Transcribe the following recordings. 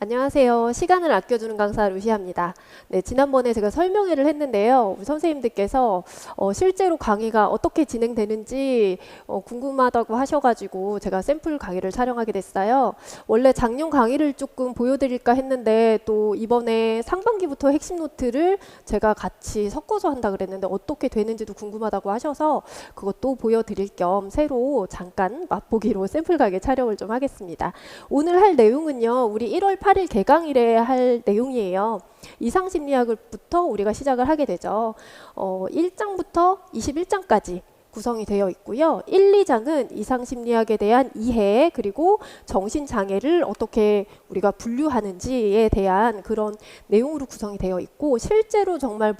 안녕하세요. 시간을 아껴주는 강사 루시아입니다. 네, 지난번에 제가 설명회를 했는데요. 우리 선생님들께서 실제로 강의가 어떻게 진행되는지 궁금하다고 하셔가지고 제가 샘플 강의를 촬영하게 됐어요. 원래 작년 강의를 조금 보여드릴까 했는데 또 이번에 상반기부터 핵심 노트를 제가 같이 섞어서 한다 그랬는데 어떻게 되는지도 궁금하다고 하셔서 그것도 보여드릴 겸 새로 잠깐 맛보기로 샘플 강의 촬영을 좀 하겠습니다. 오늘 할 내용은요. 우리 1월 8일 개강일에 할 내용이에요. 이상심리학부터 우리가 시작을 하게 되죠. 1장부터 21장까지 구성이 되어 있고요. 1, 2장은 이상심리학에 대한 이해 그리고 정신장애를 어떻게 우리가 분류하는지에 대한 그런 내용으로 구성이 되어 있고 실제로 정말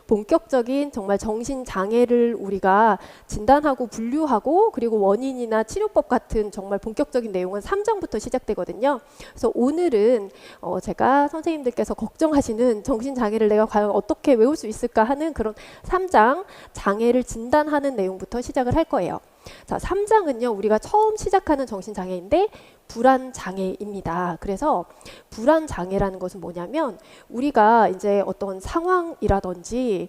본격적인 정말 정신장애를 우리가 진단하고 분류하고 그리고 원인이나 치료법 같은 정말 본격적인 내용은 3장부터 시작되거든요. 그래서 오늘은 제가 선생님들께서 걱정하시는 정신장애를 내가 과연 어떻게 외울 수 있을까 하는 그런 3장 장애를 진단하는 내용부터 시작을 할 거예요. 자, 3장은요. 우리가 처음 시작하는 정신장애인데 불안장애입니다. 그래서 불안장애라는 것은 뭐냐면 우리가 이제 어떤 상황이라든지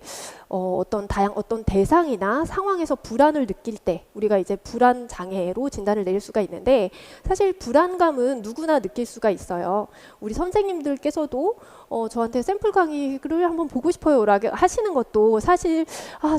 어떤 대상이나 상황에서 불안을 느낄 때 우리가 이제 불안장애로 진단을 내릴 수가 있는데 사실 불안감은 누구나 느낄 수가 있어요. 우리 선생님들께서도 저한테 샘플 강의를 한번 보고 싶어요 라고 하시는 것도 사실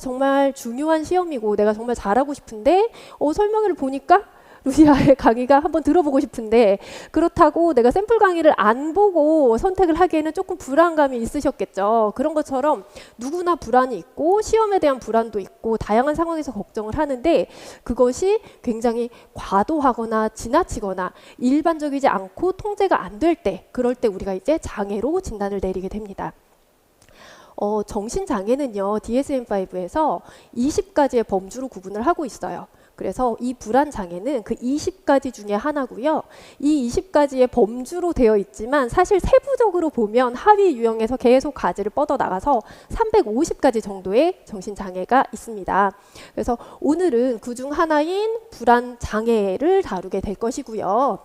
정말 중요한 시험이고 내가 정말 잘하고 싶은데 설명회를 보니까 루시아의 강의가 한번 들어보고 싶은데 그렇다고 내가 샘플 강의를 안 보고 선택을 하기에는 조금 불안감이 있으셨겠죠. 그런 것처럼 누구나 불안이 있고 시험에 대한 불안도 있고 다양한 상황에서 걱정을 하는데 그것이 굉장히 과도하거나 지나치거나 일반적이지 않고 통제가 안 될 때 그럴 때 우리가 이제 장애로 진단을 내리게 됩니다. 정신장애는요. DSM-5에서 20가지의 범주로 구분을 하고 있어요. 그래서 이 불안장애는 그 20가지 중에 하나고요. 이 20가지의 범주로 되어 있지만 사실 세부적으로 보면 하위 유형에서 계속 가지를 뻗어나가서 350가지 정도의 정신장애가 있습니다. 그래서 오늘은 그중 하나인 불안장애를 다루게 될 것이고요.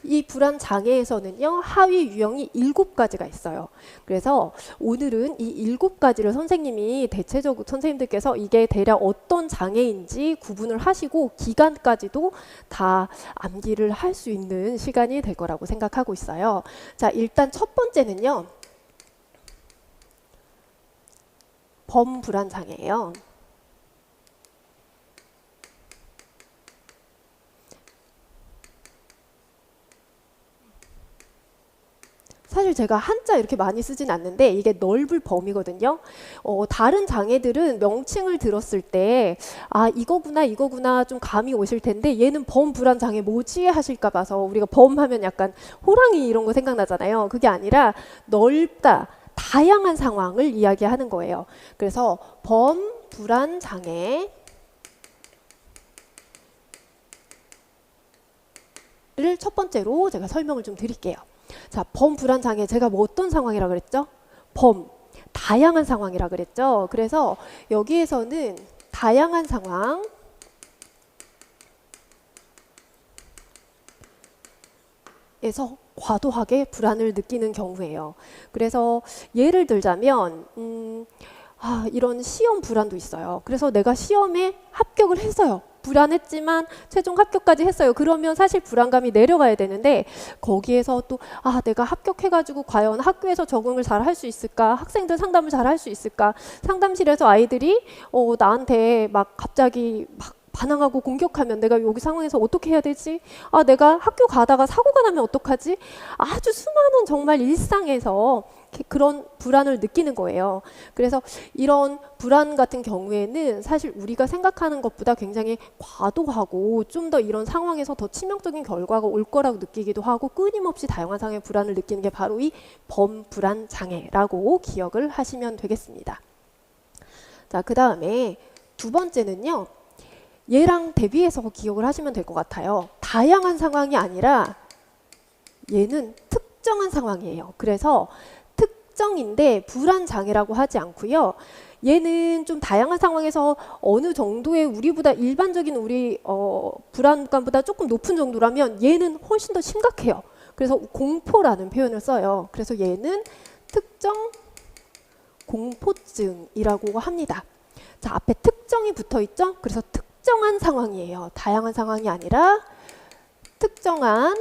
이 불안장애에서는요. 하위 유형이 7가지가 있어요. 그래서 오늘은 이 7가지를 선생님이 대체적으로 선생님들께서 이게 대략 어떤 장애인지 구분을 하시고 기간까지도 다 암기를 할 수 있는 시간이 될 거라고 생각하고 있어요. 자, 일단 첫 번째는요. 범불안장애예요. 사실 제가 한자 이렇게 많이 쓰진 않는데 이게 넓을 범위거든요. 다른 장애들은 명칭을 들었을 때 이거구나 좀 감이 오실 텐데 얘는 범불안장애 뭐지 하실까 봐서 우리가 범하면 약간 호랑이 이런 거 생각나잖아요. 그게 아니라 넓다, 다양한 상황을 이야기하는 거예요. 그래서 범불안장애를 첫 번째로 제가 설명을 좀 드릴게요. 자, 범불안장애 제가 뭐 어떤 상황이라 그랬죠? 다양한 상황이라 그랬죠. 그래서 여기에서는 다양한 상황에서 과도하게 불안을 느끼는 경우예요. 그래서 예를 들자면 이런 시험 불안도 있어요. 그래서 내가 시험에 합격을 했어요. 불안했지만 최종 합격까지 했어요. 그러면 사실 불안감이 내려가야 되는데 거기에서 또 내가 합격해가지고 과연 학교에서 적응을 잘 할 수 있을까? 학생들 상담을 잘 할 수 있을까? 상담실에서 아이들이 나한테 막 갑자기 막 반항하고 공격하면 내가 여기 상황에서 어떻게 해야 되지? 내가 학교 가다가 사고가 나면 어떡하지? 아주 수많은 정말 일상에서 그런 불안을 느끼는 거예요. 그래서 이런 불안 같은 경우에는 사실 우리가 생각하는 것보다 굉장히 과도하고 좀 더 이런 상황에서 더 치명적인 결과가 올 거라고 느끼기도 하고 끊임없이 다양한 상황의 불안을 느끼는 게 바로 이 범불안 장애라고 기억을 하시면 되겠습니다. 자, 그 다음에 두 번째는요. 얘랑 대비해서 기억을 하시면 될 것 같아요. 다양한 상황이 아니라 얘는 특정한 상황이에요. 그래서 특정인데 불안장애라고 하지 않고요. 얘는 좀 다양한 상황에서 어느 정도의 우리보다 일반적인 우리 불안감보다 조금 높은 정도라면 얘는 훨씬 더 심각해요. 그래서 공포라는 표현을 써요. 그래서 얘는 특정 공포증이라고 합니다. 자, 앞에 특정이 붙어 있죠? 그래서 특정한 상황이에요. 다양한 상황이 아니라 특정한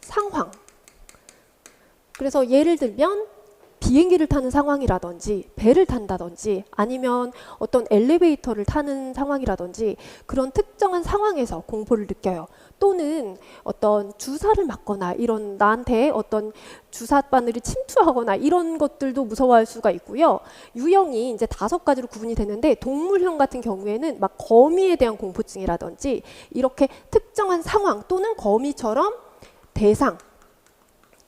상황. 그래서 예를 들면 비행기를 타는 상황이라든지 배를 탄다든지 아니면 어떤 엘리베이터를 타는 상황이라든지 그런 특정한 상황에서 공포를 느껴요. 또는 어떤 주사를 맞거나 이런 나한테 어떤 주사 바늘이 침투하거나 이런 것들도 무서워할 수가 있고요. 유형이 이제 5가지로 구분이 되는데 동물형 같은 경우에는 막 거미에 대한 공포증이라든지 이렇게 특정한 상황 또는 거미처럼 대상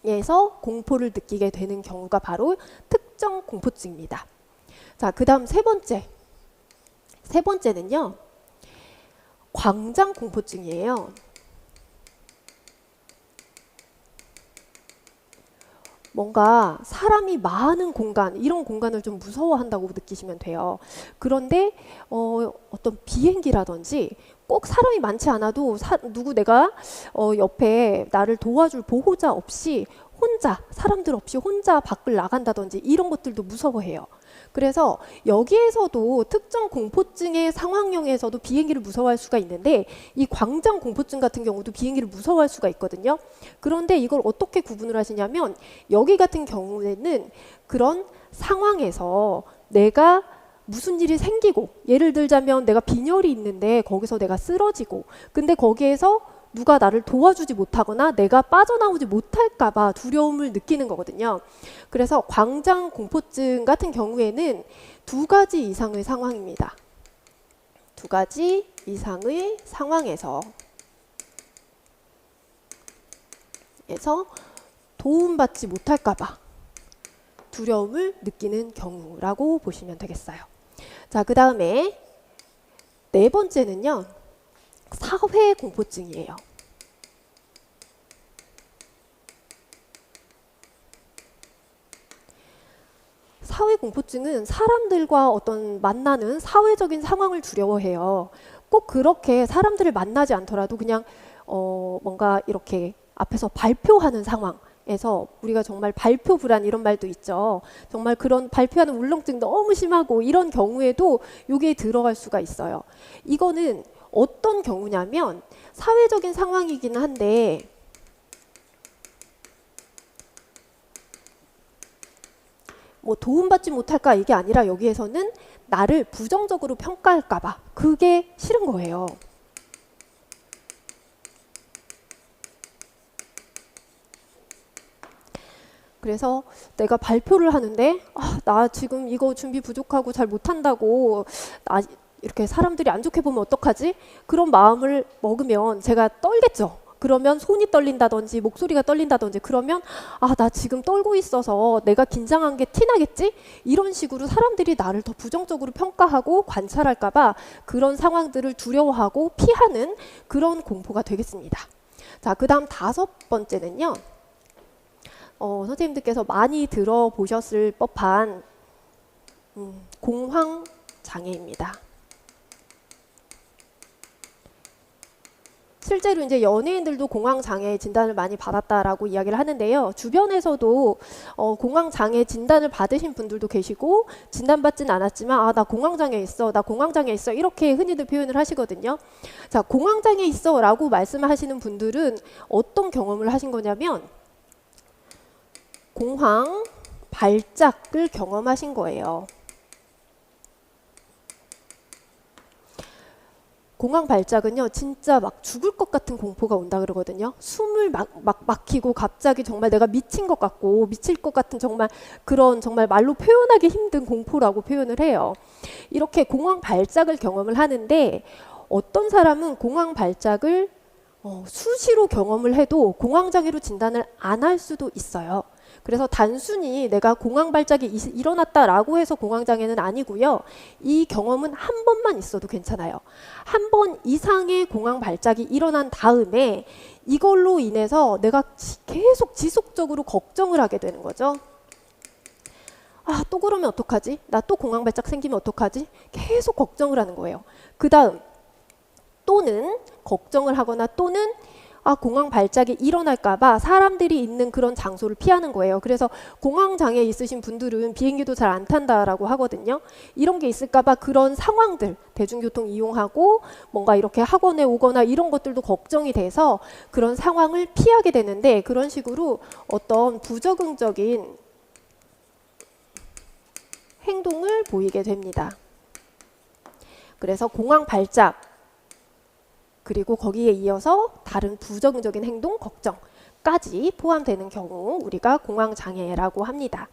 에서 공포를 느끼게 되는 경우가 바로 특정 공포증입니다. 자, 그 다음 세 번째는요. 광장 공포증이에요. 뭔가 사람이 많은 공간, 이런 공간을 좀 무서워한다고 느끼시면 돼요. 그런데 어떤 비행기라든지 꼭 사람이 많지 않아도 누구 내가 옆에 나를 도와줄 보호자 없이 혼자, 사람들 없이 혼자 밖을 나간다든지 이런 것들도 무서워해요. 그래서 여기에서도 특정 공포증의 상황형에서도 비행기를 무서워할 수가 있는데 이 광장 공포증 같은 경우도 비행기를 무서워할 수가 있거든요. 그런데 이걸 어떻게 구분을 하시냐면 여기 같은 경우에는 그런 상황에서 내가 무슨 일이 생기고 예를 들자면 내가 빈혈이 있는데 거기서 내가 쓰러지고 근데 거기에서 누가 나를 도와주지 못하거나 내가 빠져나오지 못할까 봐 두려움을 느끼는 거거든요. 그래서 광장 공포증 같은 경우에는 2가지 이상의 상황입니다. 2가지 이상의 상황에서 도움받지 못할까 봐 두려움을 느끼는 경우라고 보시면 되겠어요. 자, 그 다음에 4번째는요. 사회 공포증이에요. 사회 공포증은 사람들과 어떤 만나는 사회적인 상황을 두려워해요. 꼭 그렇게 사람들을 만나지 않더라도 그냥 뭔가 이렇게 앞에서 발표하는 상황에서 우리가 정말 발표 불안 이런 말도 있죠. 정말 그런 발표하는 울렁증 너무 심하고 이런 경우에도 여기에 들어갈 수가 있어요. 이거는 어떤 경우냐면 사회적인 상황이긴 한데 뭐 도움받지 못할까 이게 아니라 여기에서는 나를 부정적으로 평가할까 봐 그게 싫은 거예요. 그래서 내가 발표를 하는데 나 지금 이거 준비 부족하고 잘 못한다고 이렇게 사람들이 안 좋게 보면 어떡하지? 그런 마음을 먹으면 제가 떨겠죠. 그러면 손이 떨린다든지 목소리가 떨린다든지 그러면 나 지금 떨고 있어서 내가 긴장한 게 티나겠지? 이런 식으로 사람들이 나를 더 부정적으로 평가하고 관찰할까 봐 그런 상황들을 두려워하고 피하는 그런 공포가 되겠습니다. 자, 그 다음 5번째는요. 선생님들께서 많이 들어보셨을 법한 공황장애입니다. 실제로 이제 연예인들도 공황장애 진단을 많이 받았다라고 이야기를 하는데요. 주변에서도 공황장애 진단을 받으신 분들도 계시고 진단받지는 않았지만 나 공황장애 있어, 나 공황장애 있어 이렇게 흔히들 표현을 하시거든요. 자, 공황장애 있어 라고 말씀하시는 분들은 어떤 경험을 하신 거냐면 공황 발작을 경험하신 거예요. 공황 발작은요, 진짜 막 죽을 것 같은 공포가 온다 그러거든요. 숨을 막 막히고 갑자기 정말 내가 미친 것 같고 미칠 것 같은 정말 그런 정말 말로 표현하기 힘든 공포라고 표현을 해요. 이렇게 공황 발작을 경험을 하는데 어떤 사람은 공황 발작을 수시로 경험을 해도 공황장애로 진단을 안 할 수도 있어요. 그래서 단순히 내가 공황 발작이 일어났다라고 해서 공황장애는 아니고요. 이 경험은 한 번만 있어도 괜찮아요. 한 번 이상의 공황 발작이 일어난 다음에 이걸로 인해서 내가 계속 지속적으로 걱정을 하게 되는 거죠. 아, 또 그러면 어떡하지? 나 또 공황 발작 생기면 어떡하지? 계속 걱정을 하는 거예요. 그 다음 또는 걱정을 하거나 또는 공황 발작이 일어날까봐 사람들이 있는 그런 장소를 피하는 거예요. 그래서 공황 장애 있으신 분들은 비행기도 잘 안 탄다라고 하거든요. 이런 게 있을까봐 그런 상황들, 대중교통 이용하고 뭔가 이렇게 학원에 오거나 이런 것들도 걱정이 돼서 그런 상황을 피하게 되는데, 그런 식으로 어떤 부적응적인 행동을 보이게 됩니다. 그래서 공황 발작 그리고 거기에 이어서 다른 부정적인 행동, 걱정까지 포함되는 경우 우리가 공황장애라고 합니다.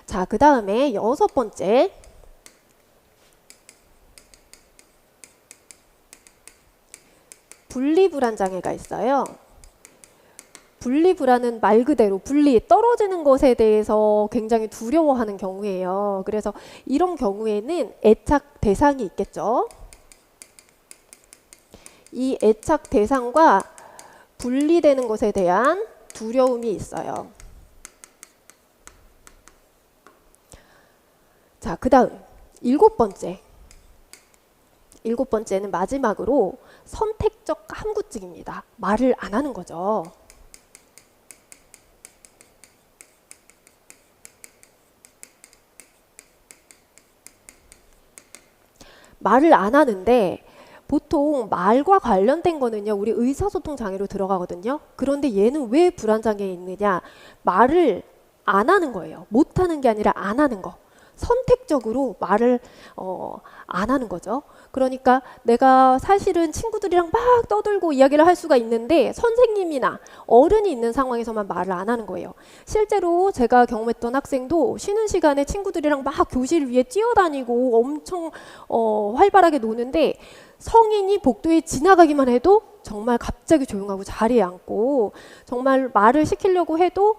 자, 그 다음에 6번째, 분리불안장애가 있어요. 분리불안은 말 그대로 떨어지는 것에 대해서 굉장히 두려워하는 경우예요. 그래서 이런 경우에는 애착 대상이 있겠죠. 이 애착 대상과 분리되는 것에 대한 두려움이 있어요. 자, 그 다음 7번째. 7번째는 마지막으로 선택적 함구증입니다. 말을 안 하는 거죠. 말을 안 하는데 보통 말과 관련된 거는요, 우리 의사소통 장애로 들어가거든요. 그런데 얘는 왜 불안장애에 있느냐? 말을 안 하는 거예요. 못 하는 게 아니라 안 하는 거. 선택적으로 말을 안 하는 거죠. 그러니까 내가 사실은 친구들이랑 막 떠들고 이야기를 할 수가 있는데 선생님이나 어른이 있는 상황에서만 말을 안 하는 거예요. 실제로 제가 경험했던 학생도 쉬는 시간에 친구들이랑 막 교실 위에 뛰어다니고 엄청 활발하게 노는데 성인이 복도에 지나가기만 해도 정말 갑자기 조용하고 자리에 앉고 정말 말을 시키려고 해도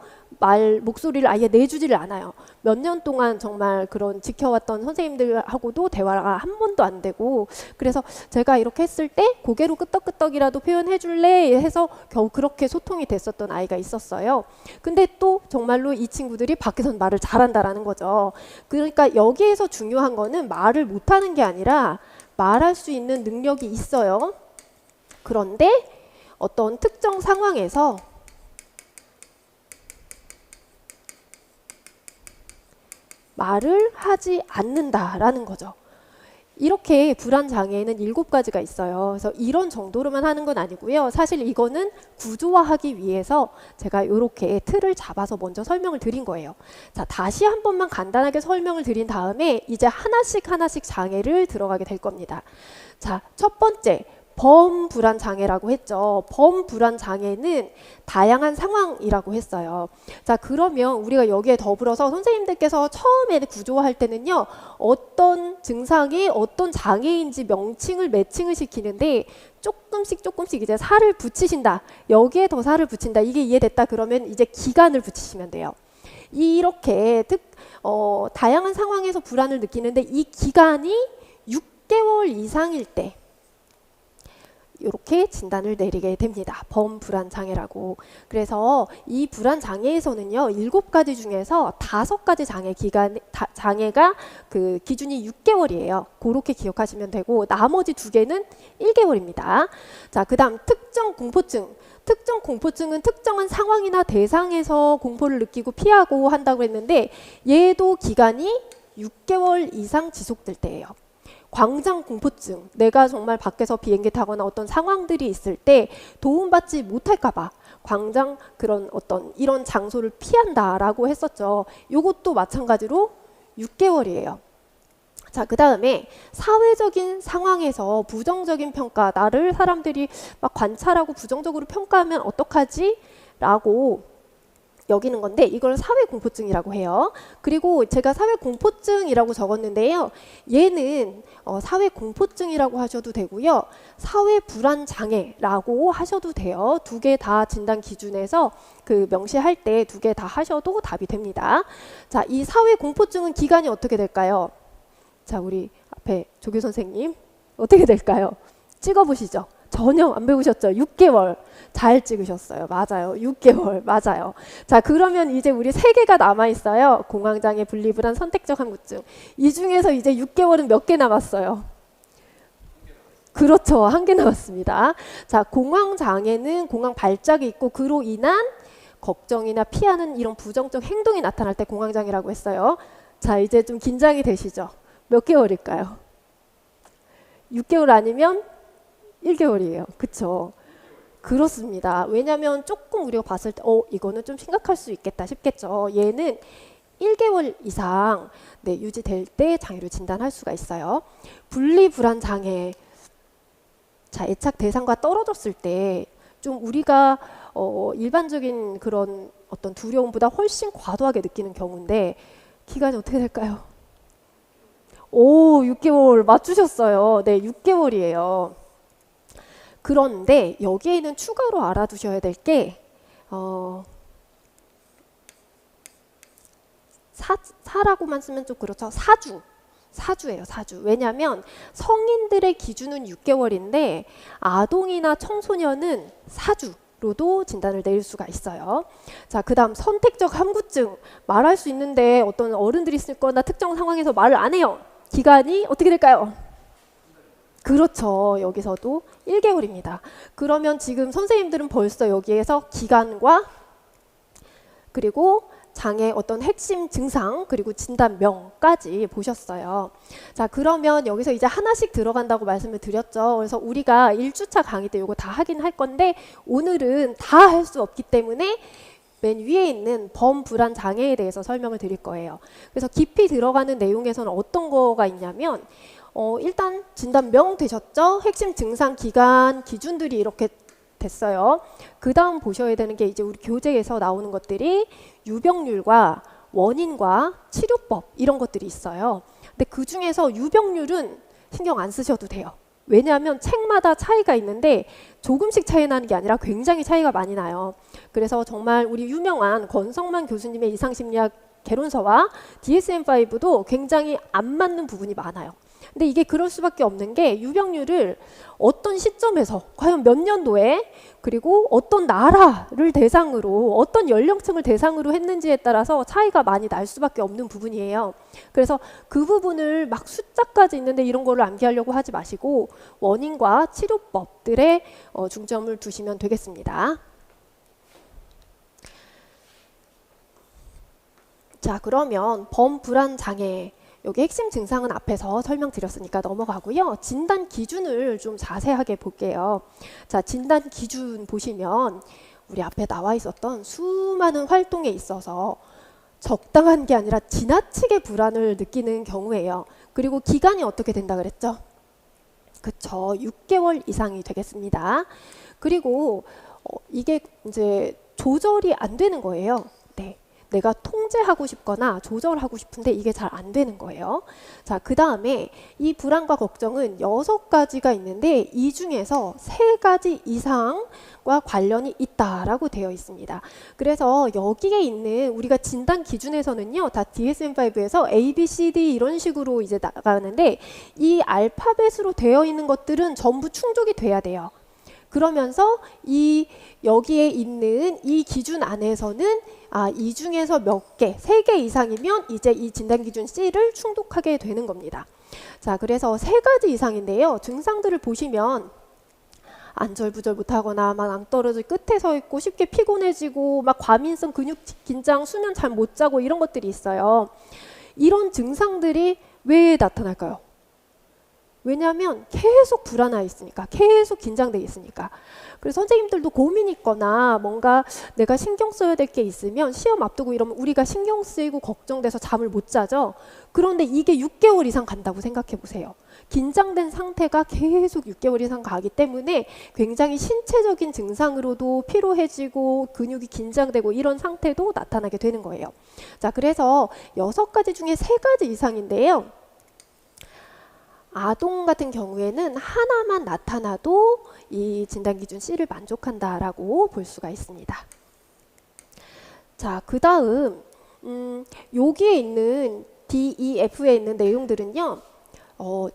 목소리를 아예 내주지를 않아요. 몇 년 동안 정말 그런 지켜왔던 선생님들하고도 대화가 한 번도 안 되고, 그래서 제가 이렇게 했을 때 고개로 끄떡끄떡이라도 표현해 줄래 해서 겨우 그렇게 소통이 됐었던 아이가 있었어요. 근데 또 정말로 이 친구들이 밖에서는 말을 잘한다라는 거죠. 그러니까 여기에서 중요한 거는 말을 못하는 게 아니라 말할 수 있는 능력이 있어요. 그런데 어떤 특정 상황에서 말을 하지 않는다라는 거죠. 이렇게 불안장애에는 7가지가 있어요. 그래서 이런 정도로만 하는 건 아니고요. 사실 이거는 구조화하기 위해서 제가 이렇게 틀을 잡아서 먼저 설명을 드린 거예요. 자, 다시 한 번만 간단하게 설명을 드린 다음에 이제 하나씩 장애를 들어가게 될 겁니다. 자, 첫 번째. 범불안장애라고 했죠. 범불안장애는 다양한 상황이라고 했어요. 자, 그러면 우리가 여기에 더불어서 선생님들께서 처음에 구조화할 때는요, 어떤 증상이 어떤 장애인지 명칭을 매칭을 시키는데 조금씩 이제 살을 붙이신다. 여기에 더 살을 붙인다. 이게 이해됐다 그러면 이제 기간을 붙이시면 돼요. 이렇게 다양한 상황에서 불안을 느끼는데 이 기간이 6개월 이상일 때 이렇게 진단을 내리게 됩니다. 범불안장애라고. 그래서 이 불안장애에서는요, 7가지 중에서 5가지 장애가 그 기준이 6개월이에요. 그렇게 기억하시면 되고 나머지 2개는 1개월입니다. 자, 그 다음 특정 공포증. 특정 공포증은 특정한 상황이나 대상에서 공포를 느끼고 피하고 한다고 했는데 얘도 기간이 6개월 이상 지속될 때예요. 광장 공포증, 내가 정말 밖에서 비행기 타거나 어떤 상황들이 있을 때 도움받지 못할까봐 광장 그런 어떤 이런 장소를 피한다라고 했었죠. 이것도 마찬가지로 6개월이에요. 자, 그 다음에 사회적인 상황에서 부정적인 평가, 나를 사람들이 막 관찰하고 부정적으로 평가하면 어떡하지? 라고 여기는 건데 이걸 사회공포증이라고 해요. 그리고 제가 사회공포증이라고 적었는데요. 얘는 사회공포증이라고 하셔도 되고요. 사회불안장애라고 하셔도 돼요. 두 개 다 진단 기준에서 그 명시할 때 두 개 다 하셔도 답이 됩니다. 자, 이 사회공포증은 기간이 어떻게 될까요? 자, 우리 앞에 조교 선생님 어떻게 될까요? 찍어보시죠. 전혀 안 배우셨죠? 6개월. 잘 찍으셨어요. 맞아요. 6개월. 맞아요. 자, 그러면 이제 우리 3개가 남아있어요. 공황장애, 분리불안, 선택적 항구증. 이 중에서 이제 6개월은 몇 개 남았어요? 그렇죠. 1개 남았습니다. 자, 공황장애는 공황 발작이 있고 그로 인한 걱정이나 피하는 이런 부정적 행동이 나타날 때 공황장애라고 했어요. 자, 이제 좀 긴장이 되시죠? 몇 개월일까요? 6개월 아니면 1개월이에요. 그쵸? 그렇습니다. 왜냐하면 조금 우리가 봤을 때 이거는 좀 심각할 수 있겠다 싶겠죠. 얘는 1개월 이상 유지될 때 장애를 진단할 수가 있어요. 분리불안 장애. 자, 애착 대상과 떨어졌을 때 좀 우리가 일반적인 그런 어떤 두려움보다 훨씬 과도하게 느끼는 경우인데 기간이 어떻게 될까요? 오, 6개월 맞추셨어요. 네, 6개월이에요. 그런데 여기에는 추가로 알아두셔야 될 게 사라고만 쓰면 좀 그렇죠. 사주예요. 사주. 왜냐하면 성인들의 기준은 6개월인데 아동이나 청소년은 사주로도 진단을 내릴 수가 있어요. 자, 그 다음 선택적 함구증. 말할 수 있는데 어떤 어른들이 있을 거나 특정 상황에서 말을 안 해요. 기간이 어떻게 될까요? 그렇죠. 여기서도 1개월입니다. 그러면 지금 선생님들은 벌써 여기에서 기간과 그리고 장애 어떤 핵심 증상 그리고 진단명까지 보셨어요. 자, 그러면 여기서 이제 하나씩 들어간다고 말씀을 드렸죠. 그래서 우리가 1주차 강의 때 이거 다 하긴 할 건데 오늘은 다 할 수 없기 때문에 맨 위에 있는 범불안 장애에 대해서 설명을 드릴 거예요. 그래서 깊이 들어가는 내용에서는 어떤 거가 있냐면 일단 진단명 되셨죠? 핵심 증상 기간 기준들이 이렇게 됐어요. 그 다음 보셔야 되는 게 이제 우리 교재에서 나오는 것들이 유병률과 원인과 치료법 이런 것들이 있어요. 근데 그 중에서 유병률은 신경 안 쓰셔도 돼요. 왜냐하면 책마다 차이가 있는데 조금씩 차이 나는 게 아니라 굉장히 차이가 많이 나요. 그래서 정말 우리 유명한 권성만 교수님의 이상심리학 개론서와 DSM-5도 굉장히 안 맞는 부분이 많아요. 근데 이게 그럴 수밖에 없는 게 유병률을 어떤 시점에서 과연 몇 년도에 그리고 어떤 나라를 대상으로 어떤 연령층을 대상으로 했는지에 따라서 차이가 많이 날 수밖에 없는 부분이에요. 그래서 그 부분을 막 숫자까지 있는데 이런 거를 암기하려고 하지 마시고 원인과 치료법들에 중점을 두시면 되겠습니다. 자, 그러면 범불안 장애 여기 핵심 증상은 앞에서 설명드렸으니까 넘어가고요. 진단 기준을 좀 자세하게 볼게요. 자, 진단 기준 보시면 우리 앞에 나와 있었던 수많은 활동에 있어서 적당한 게 아니라 지나치게 불안을 느끼는 경우예요. 그리고 기간이 어떻게 된다 그랬죠? 그쵸, 6개월 이상이 되겠습니다. 그리고 이게 이제 조절이 안 되는 거예요. 네. 내가 통제하고 싶거나 조절하고 싶은데 이게 잘 안 되는 거예요. 자, 그 다음에 이 불안과 걱정은 6가지가 있는데 이 중에서 3가지 이상과 관련이 있다라고 되어 있습니다. 그래서 여기에 있는 우리가 진단 기준에서는요, 다 DSM-5에서 A, B, C, D 이런 식으로 이제 나가는데 이 알파벳으로 되어 있는 것들은 전부 충족이 돼야 돼요. 그러면서 여기에 있는 이 기준 안에서는 이 중에서 몇 개, 3개 이상이면 이제 이 진단기준 C를 충족하게 되는 겁니다. 자, 그래서 3가지 이상인데요. 증상들을 보시면 안절부절 못하거나 막 낭떠러지 끝에 서 있고 쉽게 피곤해지고 막 과민성 근육 긴장, 수면 잘 못 자고 이런 것들이 있어요. 이런 증상들이 왜 나타날까요? 왜냐하면 계속 불안해 있으니까, 계속 긴장돼 있으니까. 그래서 선생님들도 고민 있거나 뭔가 내가 신경 써야 될 게 있으면 시험 앞두고 이러면 우리가 신경 쓰이고 걱정돼서 잠을 못 자죠. 그런데 이게 6개월 이상 간다고 생각해 보세요. 긴장된 상태가 계속 6개월 이상 가기 때문에 굉장히 신체적인 증상으로도 피로해지고 근육이 긴장되고 이런 상태도 나타나게 되는 거예요. 자, 그래서 6가지 중에 3가지 이상인데요. 아동 같은 경우에는 하나만 나타나도 이 진단기준 C를 만족한다라고 볼 수가 있습니다. 자, 그 다음 여기에 있는 D, E, F에 있는 내용들은요.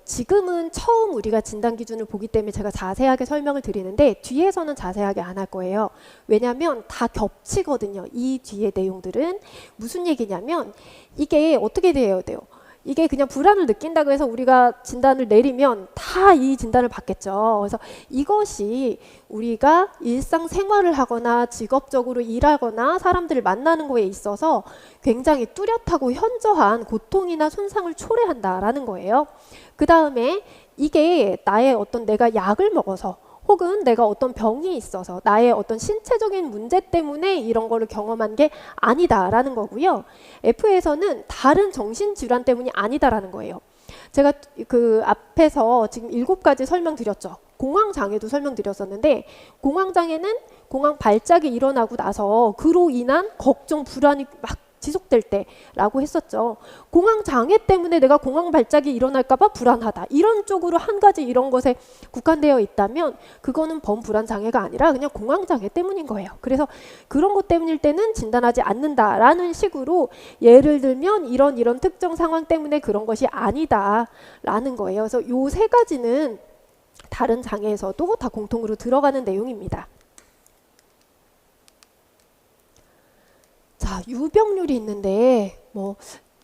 지금은 처음 우리가 진단기준을 보기 때문에 제가 자세하게 설명을 드리는데 뒤에서는 자세하게 안 할 거예요. 왜냐하면 다 겹치거든요. 이 뒤에 내용들은. 무슨 얘기냐면 이게 어떻게 돼야 돼요? 이게 그냥 불안을 느낀다고 해서 우리가 진단을 내리면 다 이 진단을 받겠죠. 그래서 이것이 우리가 일상생활을 하거나 직업적으로 일하거나 사람들을 만나는 거에 있어서 굉장히 뚜렷하고 현저한 고통이나 손상을 초래한다라는 거예요. 그 다음에 이게 나의 어떤 내가 약을 먹어서 혹은 내가 어떤 병이 있어서 나의 어떤 신체적인 문제 때문에 이런 거를 경험한 게 아니다라는 거고요. F에서는 다른 정신질환 때문이 아니다라는 거예요. 제가 그 앞에서 지금 7가지 설명드렸죠. 공황장애도 설명드렸었는데 공황장애는 공황 발작이 일어나고 나서 그로 인한 걱정, 불안이 막 지속될 때라고 했었죠. 공황장애 때문에 내가 공황 발작이 일어날까봐 불안하다. 이런 쪽으로 한 가지 이런 것에 국한되어 있다면 그거는 범불안장애가 아니라 그냥 공황장애 때문인 거예요. 그래서 그런 것 때문일 때는 진단하지 않는다라는 식으로 예를 들면 이런 특정 상황 때문에 그런 것이 아니다라는 거예요. 그래서 요 3가지는 다른 장애에서도 다 공통으로 들어가는 내용입니다. 자, 유병률이 있는데 뭐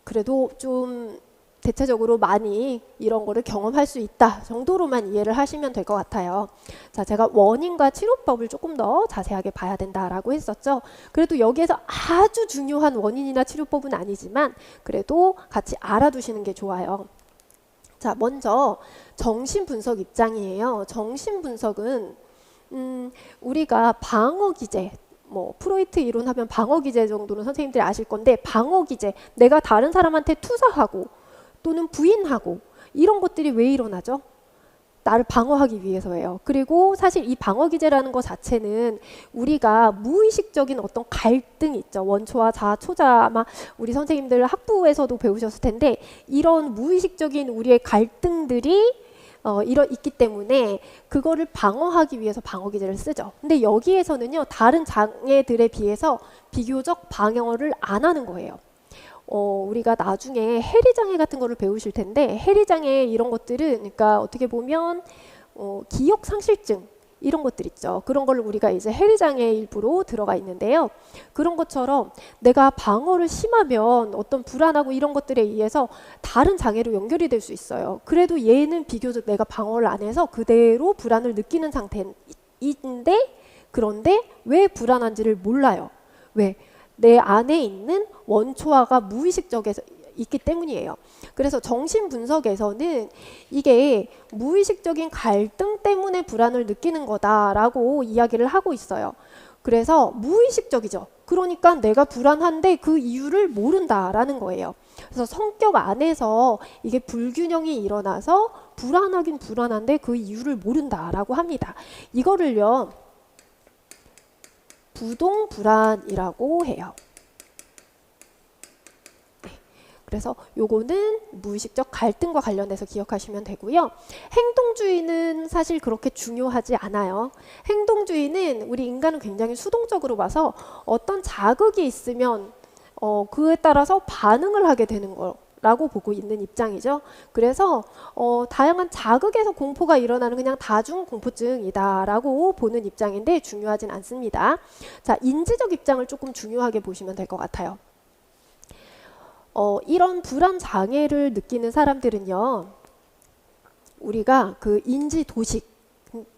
그래도 좀 대체적으로 많이 이런 거를 경험할 수 있다 정도로만 이해를 하시면 될 것 같아요. 자, 제가 원인과 치료법을 조금 더 자세하게 봐야 된다라고 했었죠. 그래도 여기에서 아주 중요한 원인이나 치료법은 아니지만 그래도 같이 알아두시는 게 좋아요. 자, 먼저 정신분석 입장이에요. 정신분석은 우리가 방어기제, 뭐 프로이트 이론하면 방어기제 정도는 선생님들이 아실 건데 방어기제, 내가 다른 사람한테 투사하고 또는 부인하고 이런 것들이 왜 일어나죠? 나를 방어하기 위해서예요. 그리고 사실 이 방어기제라는 것 자체는 우리가 무의식적인 어떤 갈등이 있죠. 원초와 자아, 초자 아마 우리 선생님들 학부에서도 배우셨을 텐데 이런 무의식적인 우리의 갈등들이 있기 때문에 그거를 방어하기 위해서 방어기제를 쓰죠. 근데 여기에서는요, 다른 장애들에 비해서 비교적 방어를 안 하는 거예요. 우리가 나중에 해리장애 같은 거를 배우실 텐데 해리장애 이런 것들은 그러니까 어떻게 보면 기억상실증 이런 것들 있죠. 그런 걸 우리가 이제 해리장애 일부로 들어가 있는데요. 그런 것처럼 내가 방어를 심하면 어떤 불안하고 이런 것들에 의해서 다른 장애로 연결이 될 수 있어요. 그래도 얘는 비교적 내가 방어를 안 해서 그대로 불안을 느끼는 상태인데 그런데 왜 불안한지를 몰라요. 왜? 내 안에 있는 원초화가 무의식적에서 있기 때문이에요. 그래서 정신분석에서는 이게 무의식적인 갈등 때문에 불안을 느끼는 거다라고 이야기를 하고 있어요. 그래서 무의식적이죠. 그러니까 내가 불안한데 그 이유를 모른다라는 거예요. 그래서 성격 안에서 이게 불균형이 일어나서 불안하긴 불안한데 그 이유를 모른다라고 합니다. 이거를요, 부동불안이라고 해요. 그래서 요거는 무의식적 갈등과 관련해서 기억하시면 되고요. 행동주의는 사실 그렇게 중요하지 않아요. 행동주의는 우리 인간은 굉장히 수동적으로 봐서 어떤 자극이 있으면 그에 따라서 반응을 하게 되는 거라고 보고 있는 입장이죠. 그래서 다양한 자극에서 공포가 일어나는 그냥 다중공포증이다라고 보는 입장인데 중요하진 않습니다. 자, 인지적 입장을 조금 중요하게 보시면 될 것 같아요. 이런 불안 장애를 느끼는 사람들은요, 우리가 그 인지도식,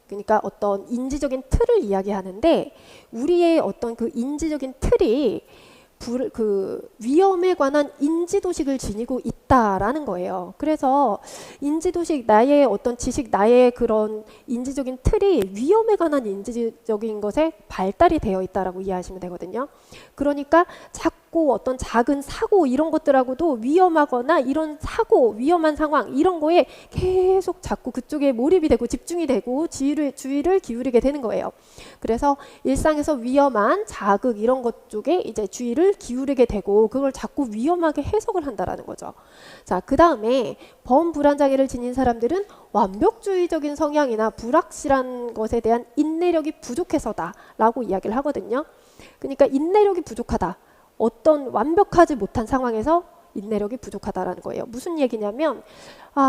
그러니까 어떤 인지적인 틀을 이야기하는데 우리의 어떤 그 인지적인 틀이 그 위험에 관한 인지도식을 지니고 있다라는 거예요. 그래서 인지도식, 나의 어떤 지식, 나의 그런 인지적인 틀이 위험에 관한 인지적인 것에 발달이 되어 있다라고 이해하시면 되거든요. 그러니까 자꾸 작고 어떤 작은 사고 이런 것들하고도 위험하거나 이런 사고, 위험한 상황 이런 거에 계속 자꾸 그쪽에 몰입이 되고 집중이 되고 주의를 기울이게 되는 거예요. 그래서 일상에서 위험한 자극 이런 것 쪽에 이제 주의를 기울이게 되고 그걸 자꾸 위험하게 해석을 한다라는 거죠. 자, 그 다음에 범불안장애를 지닌 사람들은 완벽주의적인 성향이나 불확실한 것에 대한 인내력이 부족해서다라고 이야기를 하거든요. 그러니까 인내력이 부족하다. 어떤 완벽하지 못한 상황에서 인내력이 부족하다라는 거예요. 무슨 얘기냐면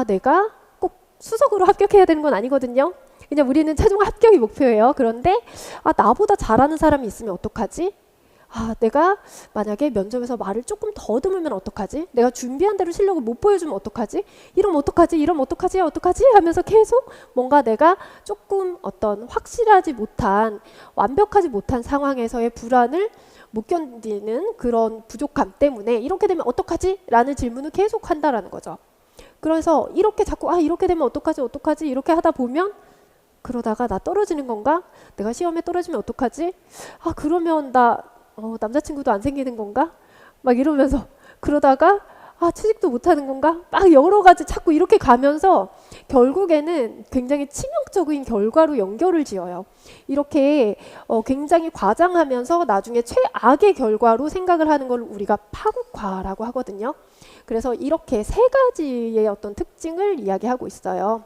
내가 꼭 수석으로 합격해야 되는 건 아니거든요. 그냥 우리는 최종 합격이 목표예요. 그런데 나보다 잘하는 사람이 있으면 어떡하지? 내가 만약에 면접에서 말을 조금 더듬으면 어떡하지? 내가 준비한 대로 실력을 못 보여주면 어떡하지? 이러면 어떡하지? 이러면 어떡하지? 어떡하지? 하면서 계속 뭔가 내가 조금 어떤 확실하지 못한 완벽하지 못한 상황에서의 불안을 못 견디는 그런 부족함 때문에 이렇게 되면 어떡하지? 라는 질문을 계속 한다라는 거죠. 그래서 이렇게 자꾸 이렇게 되면 어떡하지? 어떡하지? 이렇게 하다 보면 그러다가 나 떨어지는 건가? 내가 시험에 떨어지면 어떡하지? 그러면 나 남자친구도 안 생기는 건가? 막 이러면서 그러다가 취직도 못하는 건가? 막 여러 가지 자꾸 이렇게 가면서 결국에는 굉장히 치명적인 결과로 연결을 지어요. 이렇게 굉장히 과장하면서 나중에 최악의 결과로 생각을 하는 걸 우리가 파국화라고 하거든요. 그래서 이렇게 세 가지의 어떤 특징을 이야기하고 있어요.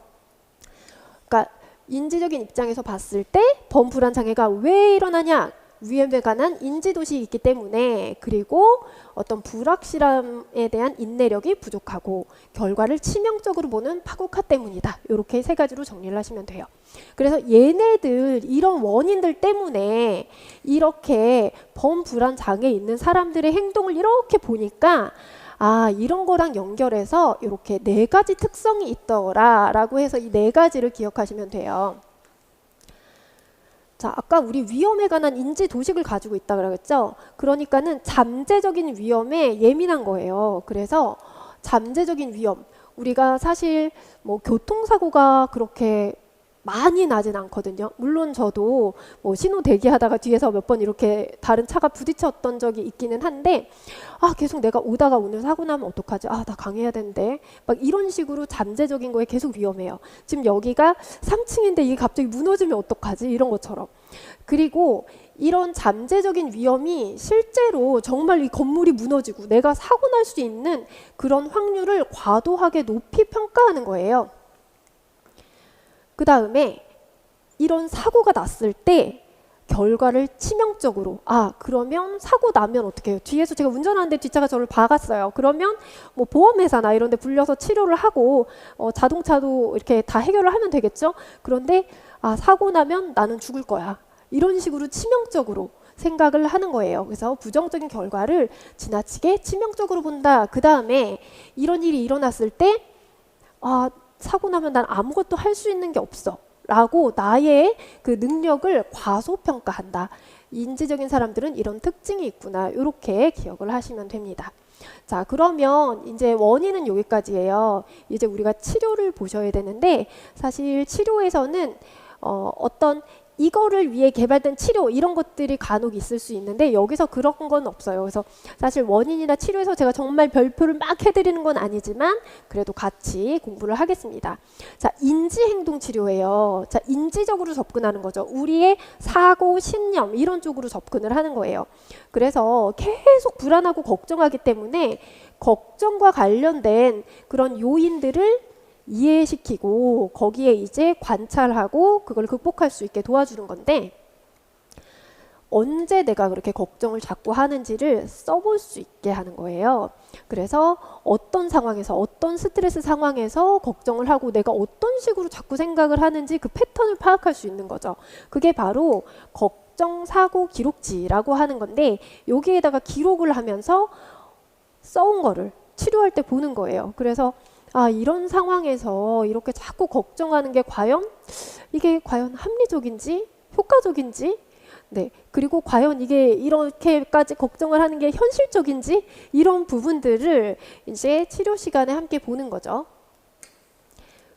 그러니까 인지적인 입장에서 봤을 때 범불안 장애가 왜 일어나냐? 위험에 관한 인지도식이 있기 때문에, 그리고 어떤 불확실함에 대한 인내력이 부족하고 결과를 치명적으로 보는 파국화 때문이다. 이렇게 세 가지로 정리를 하시면 돼요. 그래서 얘네들 이런 원인들 때문에 이렇게 범불안 장애 있는 사람들의 행동을 이렇게 보니까 이런 거랑 연결해서 이렇게 네 가지 특성이 있더라 라고 해서 이 네 가지를 기억하시면 돼요. 자, 아까 우리 위험에 관한 인지 도식을 가지고 있다 그랬죠? 그러니까는 잠재적인 위험에 예민한 거예요. 그래서 잠재적인 위험, 우리가 사실 뭐 교통사고가 그렇게 많이 나진 않거든요. 물론 저도 뭐 신호 대기하다가 뒤에서 몇 번 이렇게 다른 차가 부딪혔던 적이 있기는 한데 계속 내가 오다가 오늘 사고 나면 어떡하지? 나 강해야 되는데 막 이런 식으로 잠재적인 거에 계속 위험해요. 지금 여기가 3층인데 이게 갑자기 무너지면 어떡하지? 이런 것처럼. 그리고 이런 잠재적인 위험이 실제로 정말 이 건물이 무너지고 내가 사고 날 수 있는 그런 확률을 과도하게 높이 평가하는 거예요. 그 다음에 이런 사고가 났을 때 결과를 치명적으로 그러면 사고 나면 어떻게 해요? 뒤에서 제가 운전하는데 뒷차가 저를 박았어요. 그러면 뭐 보험회사나 이런 데 불려서 치료를 하고 자동차도 이렇게 다 해결을 하면 되겠죠? 그런데 사고 나면 나는 죽을 거야. 이런 식으로 치명적으로 생각을 하는 거예요. 그래서 부정적인 결과를 지나치게 치명적으로 본다. 그 다음에 이런 일이 일어났을 때 사고 나면 난 아무것도 할 수 있는 게 없어 라고 나의 그 능력을 과소평가한다. 인지적인 사람들은 이런 특징이 있구나. 이렇게 기억을 하시면 됩니다. 자, 그러면 이제 원인은 여기까지예요. 이제 우리가 치료를 보셔야 되는데, 사실 치료에서는 어떤 이거를 위해 개발된 치료 이런 것들이 간혹 있을 수 있는데 여기서 그런 건 없어요. 그래서 사실 원인이나 치료에서 제가 정말 별표를 막 해드리는 건 아니지만 그래도 같이 공부를 하겠습니다. 자, 인지행동치료예요. 자, 인지적으로 접근하는 거죠. 우리의 사고, 신념 이런 쪽으로 접근을 하는 거예요. 그래서 계속 불안하고 걱정하기 때문에 걱정과 관련된 그런 요인들을 이해시키고 거기에 이제 관찰하고 그걸 극복할 수 있게 도와주는 건데, 언제 내가 그렇게 걱정을 자꾸 하는지를 써볼 수 있게 하는 거예요. 그래서 어떤 상황에서 어떤 스트레스 상황에서 걱정을 하고 내가 어떤 식으로 자꾸 생각을 하는지 그 패턴을 파악할 수 있는 거죠. 그게 바로 걱정 사고 기록지라고 하는 건데, 여기에다가 기록을 하면서 써온 거를 치료할 때 보는 거예요. 그래서 이런 상황에서 이렇게 자꾸 걱정하는 게 이게 과연 합리적인지 효과적인지, 네, 그리고 과연 이게 이렇게까지 걱정을 하는 게 현실적인지, 이런 부분들을 이제 치료 시간에 함께 보는 거죠.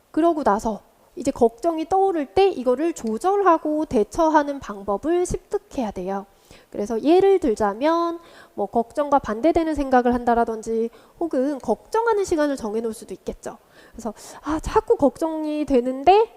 그러고 나서 이제 걱정이 떠오를 때 이거를 조절하고 대처하는 방법을 습득해야 돼요. 그래서 예를 들자면 뭐 걱정과 반대되는 생각을 한다라든지 혹은 걱정하는 시간을 정해놓을 수도 있겠죠. 그래서 자꾸 걱정이 되는데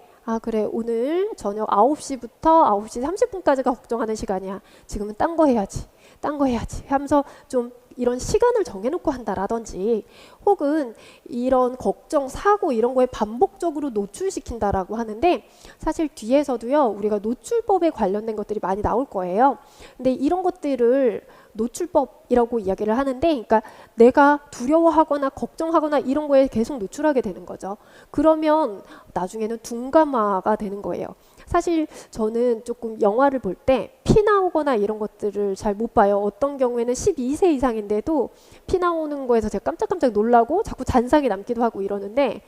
그래 오늘 저녁 9시부터 9시 30분까지가 걱정하는 시간이야. 지금은 딴 거 해야지. 딴 거 해야지 하면서 좀 이런 시간을 정해놓고 한다라든지 혹은 이런 걱정, 사고 이런 거에 반복적으로 노출시킨다라고 하는데 사실 뒤에서도요 우리가 노출법에 관련된 것들이 많이 나올 거예요. 근데 이런 것들을 노출법이라고 이야기를 하는데 그러니까 내가 두려워하거나 걱정하거나 이런 거에 계속 노출하게 되는 거죠. 그러면 나중에는 둔감화가 되는 거예요. 사실 저는 조금 영화를 볼 때 피 나오거나 이런 것들을 잘 못 봐요. 어떤 경우에는 12세 이상인데도 피 나오는 거에서 제가 깜짝깜짝 놀라고 자꾸 잔상이 남기도 하고 이러는데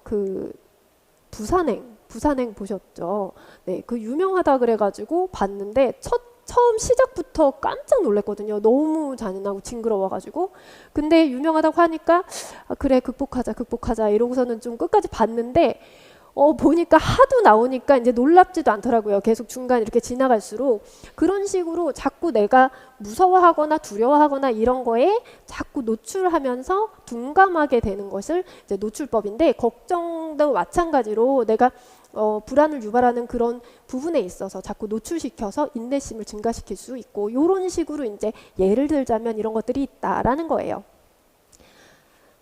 그 부산행 보셨죠? 네, 그 유명하다 그래가지고 봤는데 처음 시작부터 깜짝 놀랐거든요. 너무 잔인하고 징그러워가지고. 근데 유명하다고 하니까 그래 극복하자 이러고서는 좀 끝까지 봤는데 보니까 하도 나오니까 이제 놀랍지도 않더라고요. 계속 중간 이렇게 지나갈수록 그런 식으로 자꾸 내가 무서워하거나 두려워하거나 이런 거에 자꾸 노출하면서 둔감하게 되는 것을 이제 노출법인데 걱정도 마찬가지로 내가 불안을 유발하는 그런 부분에 있어서 자꾸 노출시켜서 인내심을 증가시킬 수 있고 이런 식으로 이제 예를 들자면 이런 것들이 있다라는 거예요.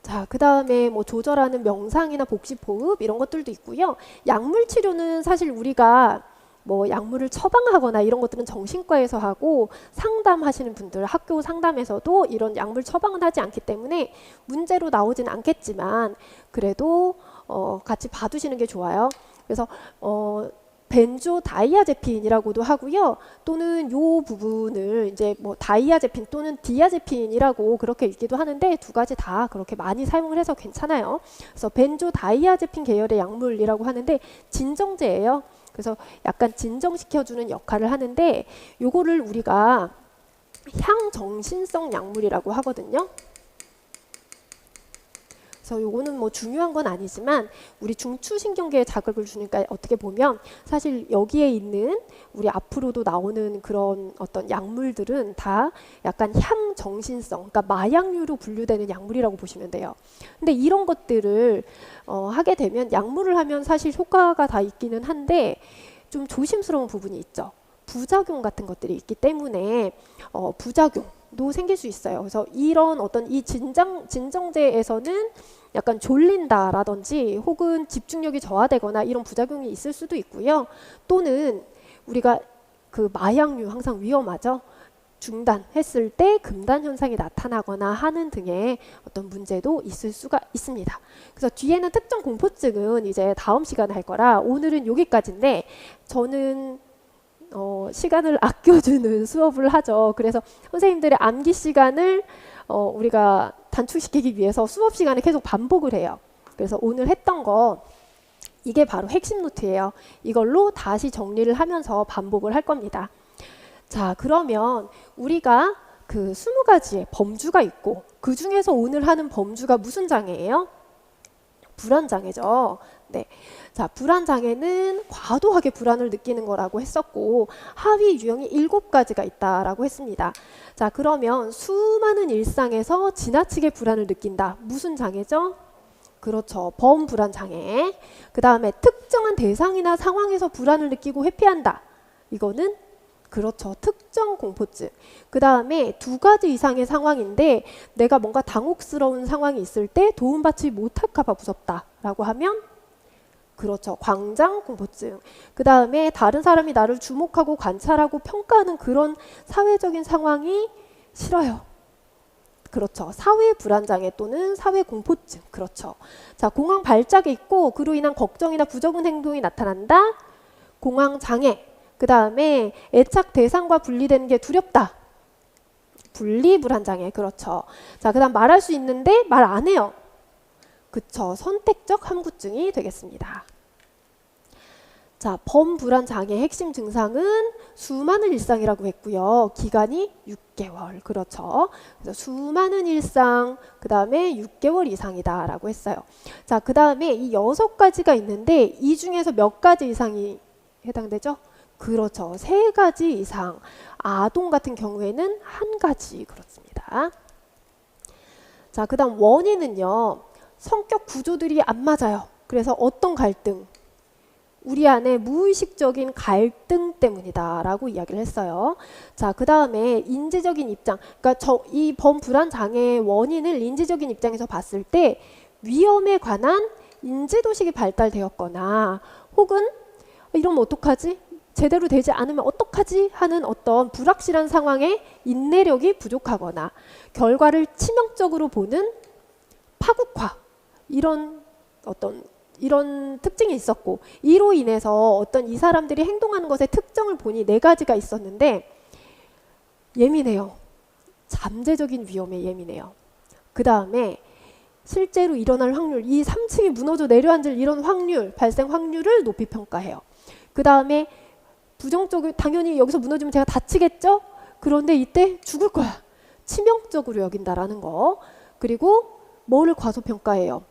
자, 그 다음에 뭐 조절하는 명상이나 복식호흡 이런 것들도 있고요. 약물 치료는 사실 우리가 뭐 약물을 처방하거나 이런 것들은 정신과에서 하고 상담하시는 분들 학교 상담에서도 이런 약물 처방은 하지 않기 때문에 문제로 나오지는 않겠지만 그래도 같이 봐두시는 게 좋아요. 그래서 벤조다이아제핀이라고도 하고요. 또는 요 부분을 이제 뭐 다이아제핀 또는 디아제핀이라고 그렇게 읽기도 하는데 두 가지 다 그렇게 많이 사용을 해서 괜찮아요. 그래서 벤조다이아제핀 계열의 약물이라고 하는데 진정제예요. 그래서 약간 진정시켜주는 역할을 하는데 요거를 우리가 향정신성 약물이라고 하거든요. 그래서 요거는 뭐 중요한 건 아니지만 우리 중추신경계에 자극을 주니까 어떻게 보면 사실 여기에 있는 우리 앞으로도 나오는 그런 어떤 약물들은 다 약간 향정신성, 그러니까 마약류로 분류되는 약물이라고 보시면 돼요. 근데 이런 것들을 하게 되면 약물을 하면 사실 효과가 다 있기는 한데 좀 조심스러운 부분이 있죠. 부작용 같은 것들이 있기 때문에 부작용도 생길 수 있어요. 그래서 이런 어떤 이 진정제에서는 약간 졸린다라든지 혹은 집중력이 저하되거나 이런 부작용이 있을 수도 있고요. 또는 우리가 그 마약류 항상 위험하죠. 중단했을 때 금단 현상이 나타나거나 하는 등의 어떤 문제도 있을 수가 있습니다. 그래서 뒤에는 특정 공포증은 이제 다음 시간에 할 거라 오늘은 여기까지인데 저는 시간을 아껴주는 수업을 하죠. 그래서 선생님들의 암기 시간을 우리가 단축시키기 위해서 수업 시간에 계속 반복을 해요. 그래서 오늘 했던 거 이게 바로 핵심 노트예요. 이걸로 다시 정리를 하면서 반복을 할 겁니다. 자, 그러면 우리가 그 20가지의 범주가 있고 그 중에서 오늘 하는 범주가 무슨 장애예요? 불안장애죠. 네. 자, 불안장애는 과도하게 불안을 느끼는 거라고 했었고 하위 유형이 7가지가 있다라고 했습니다. 자, 그러면 수많은 일상에서 지나치게 불안을 느낀다. 무슨 장애죠? 그렇죠. 범불안장애. 그 다음에 특정한 대상이나 상황에서 불안을 느끼고 회피한다. 이거는 그렇죠. 특정 공포증. 그 다음에 2가지 이상의 상황인데 내가 뭔가 당혹스러운 상황이 있을 때 도움받지 못할까 봐 무섭다라고 하면 그렇죠. 광장 공포증. 그 다음에 다른 사람이 나를 주목하고 관찰하고 평가하는 그런 사회적인 상황이 싫어요. 그렇죠. 사회 불안장애 또는 사회 공포증. 그렇죠. 자, 공황 발작이 있고 그로 인한 걱정이나 부적응 행동이 나타난다. 공황 장애. 그 다음에 애착 대상과 분리되는 게 두렵다. 분리 불안장애. 그렇죠. 자, 그 다음 말할 수 있는데 말 안 해요. 그쵸. 선택적 함구증이 되겠습니다. 자, 범불안장애 핵심 증상은 수많은 일상이라고 했고요. 기간이 6개월. 그렇죠. 그래서 수많은 일상, 그 다음에 6개월 이상이다 라고 했어요. 자, 그 다음에 이 6가지가 있는데 이 중에서 몇 가지 이상이 해당되죠? 그렇죠. 세 가지 이상. 아동 같은 경우에는 한 가지. 그렇습니다. 자, 그 다음 원인은요. 성격 구조들이 안 맞아요. 그래서 어떤 갈등? 우리 안에 무의식적인 갈등 때문이다 라고 이야기를 했어요. 자, 그 다음에 인지적인 입장. 그러니까 이 범불안 장애의 원인을 인지적인 입장에서 봤을 때 위험에 관한 인지도식이 발달되었거나 혹은 이러면 어떡하지? 제대로 되지 않으면 어떡하지? 하는 어떤 불확실한 상황에 인내력이 부족하거나 결과를 치명적으로 보는 파국화 이런 특징이 있었고 이로 인해서 어떤 이 사람들이 행동하는 것의 특정을 보니 네 가지가 있었는데 예민해요. 잠재적인 위험에 예민해요. 그 다음에 실제로 일어날 확률, 이 3층이 무너져 내려앉을 이런 확률, 발생 확률을 높이 평가해요. 그 다음에 부정적으로 당연히 여기서 무너지면 제가 다치겠죠? 그런데 이때 죽을 거야. 치명적으로 여긴다라는 거. 그리고 뭐를 과소평가해요?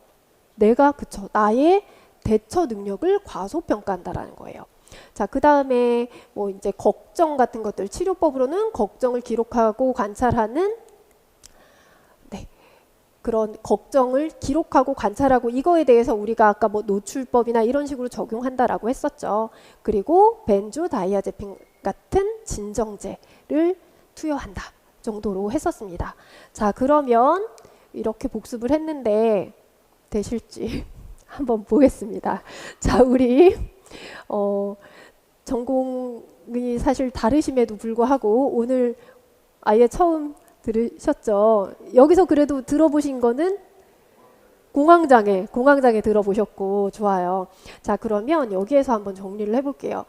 나의 대처 능력을 과소평가한다라는 거예요. 자, 그 다음에 뭐 이제 걱정 같은 것들, 치료법으로는 걱정을 기록하고 관찰하는 그런 걱정을 기록하고 관찰하고 이거에 대해서 우리가 아까 뭐 노출법이나 이런 식으로 적용한다라고 했었죠. 그리고 벤조다이아제핀 같은 진정제를 투여한다 정도로 했었습니다. 자, 그러면 이렇게 복습을 했는데 되실지 한번 보겠습니다. 자, 우리 전공이 사실 다르심에도 불구하고 오늘 아예 처음 들으셨죠? 여기서 그래도 들어보신 거는 공황장애 들어보셨고 좋아요. 자, 그러면 여기에서 한번 정리를 해볼게요.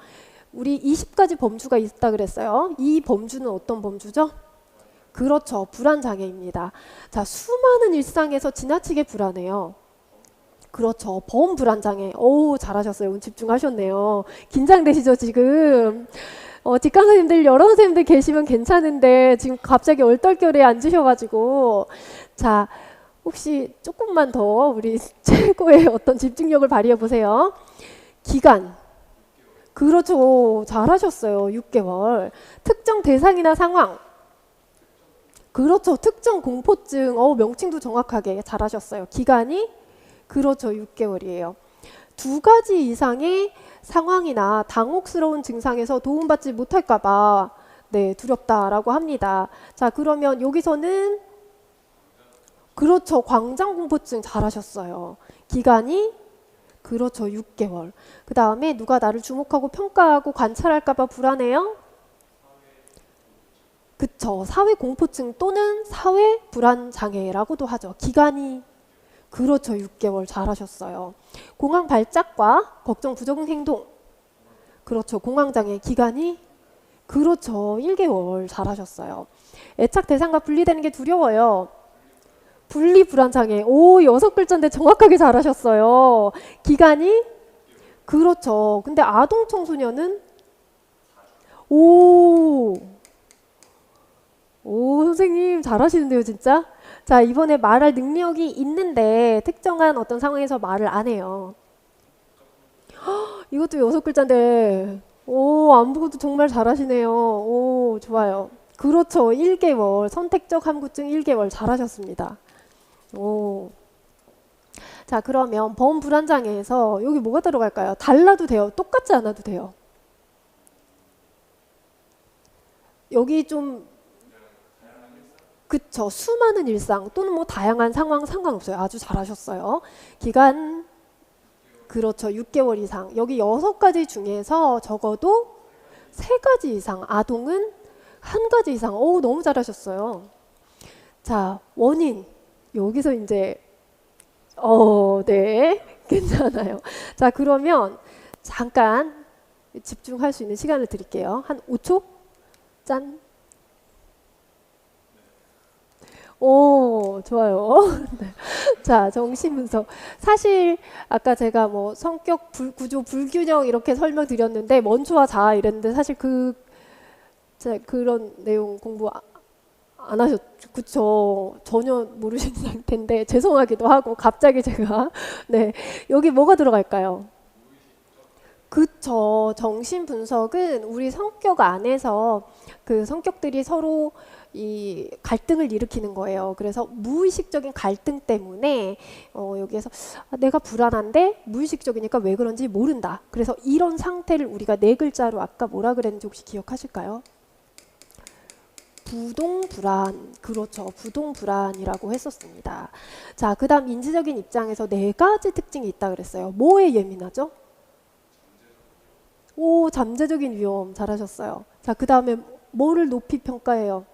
우리 20가지 범주가 있다 그랬어요. 이 범주는 어떤 범주죠? 그렇죠. 불안장애입니다. 자, 수많은 일상에서 지나치게 불안해요. 그렇죠. 범불안장애. 오, 잘하셨어요. 오늘 집중하셨네요. 긴장되시죠, 지금? 직강 선생님들 여러 선생님들 계시면 괜찮은데 지금 갑자기 얼떨결에 앉으셔가지고 자, 혹시 조금만 더 우리 최고의 어떤 집중력을 발휘해 보세요. 기간. 그렇죠. 잘하셨어요. 6개월. 특정 대상이나 상황. 그렇죠. 특정 공포증. 명칭도 정확하게 잘하셨어요. 기간이 그렇죠. 6개월이에요. 2가지 이상의 상황이나 당혹스러운 증상에서 도움받지 못할까봐 두렵다라고 합니다. 자, 그러면 여기서는 그렇죠. 광장공포증 잘하셨어요. 기간이 그렇죠. 6개월. 그 다음에 누가 나를 주목하고 평가하고 관찰할까봐 불안해요? 그쵸. 사회공포증 또는 사회불안장애라고도 하죠. 기간이 그렇죠. 6개월 잘하셨어요. 공황 발작과 걱정 부적응 행동. 그렇죠. 공황장애 기간이 그렇죠. 1개월 잘하셨어요. 애착 대상과 분리되는 게 두려워요. 분리불안장애. 오, 6글자인데 정확하게 잘하셨어요. 기간이 그렇죠. 근데 아동 청소년은 오, 선생님 잘하시는데요, 진짜? 자, 이번에 말할 능력이 있는데 특정한 어떤 상황에서 말을 안 해요. 이것도 6글자인데 안 보고도 정말 잘하시네요. 오, 좋아요. 그렇죠. 1개월. 선택적 함구증 1개월 잘하셨습니다. 오. 자, 그러면 범불안장애에서 여기 뭐가 들어갈까요? 달라도 돼요. 똑같지 않아도 돼요. 여기 좀 그쵸. 수많은 일상 또는 뭐 다양한 상황 상관없어요. 아주 잘하셨어요. 기간 그렇죠. 6개월 이상. 여기 6가지 중에서 적어도 3가지 이상. 아동은 1가지 이상. 오, 너무 잘하셨어요. 자, 원인. 여기서 이제 네. 괜찮아요. 자, 그러면 잠깐 집중할 수 있는 시간을 드릴게요. 한 5초? 짠. 오, 좋아요. 네. 자, 정신분석. 사실 아까 제가 뭐 성격 구조 불균형 이렇게 설명드렸는데 원초와 자아 이랬는데 사실 그런 내용 공부 안 하셨죠? 그쵸? 전혀 모르시는 상태인데 죄송하기도 하고 갑자기 제가 네, 여기 뭐가 들어갈까요? 그쵸. 정신 분석은 우리 성격 안에서 그 성격들이 서로 이 갈등을 일으키는 거예요. 그래서 무의식적인 갈등 때문에 여기에서 내가 불안한데 무의식적이니까 왜 그런지 모른다. 그래서 이런 상태를 우리가 네 글자로 아까 뭐라 그랬는지 혹시 기억하실까요? 부동불안. 그렇죠. 부동불안이라고 했었습니다. 자, 그 다음 인지적인 입장에서 네 가지 특징이 있다 그랬어요. 뭐에 예민하죠? 오, 잠재적인 위험. 잘하셨어요. 자, 그 다음에 뭐를 높이 평가해요?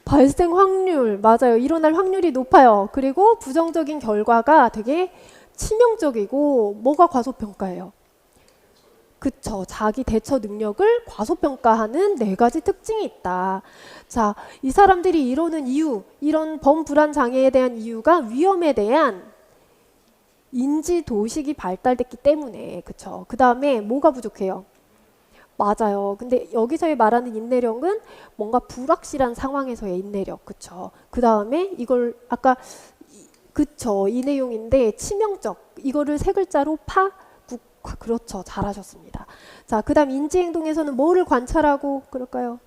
발생 확률. 맞아요. 일어날 확률이 높아요. 그리고 부정적인 결과가 되게 치명적이고 뭐가 과소평가해요? 그쵸. 자기 대처 능력을 과소평가하는 네 가지 특징이 있다. 자, 이 사람들이 이러는 이유, 이런 범불안 장애에 대한 이유가 위험에 대한 인지 도식이 발달됐기 때문에. 그쵸. 그 다음에 뭐가 부족해요? 맞아요. 근데 여기서의 말하는 인내력은 뭔가 불확실한 상황에서의 인내력. 그쵸. 그 다음에 이걸 아까 그쵸. 이 내용인데 치명적. 이거를 세 글자로 그렇죠. 잘하셨습니다. 자, 그 다음 인지행동에서는 뭐를 관찰하고 그럴까요?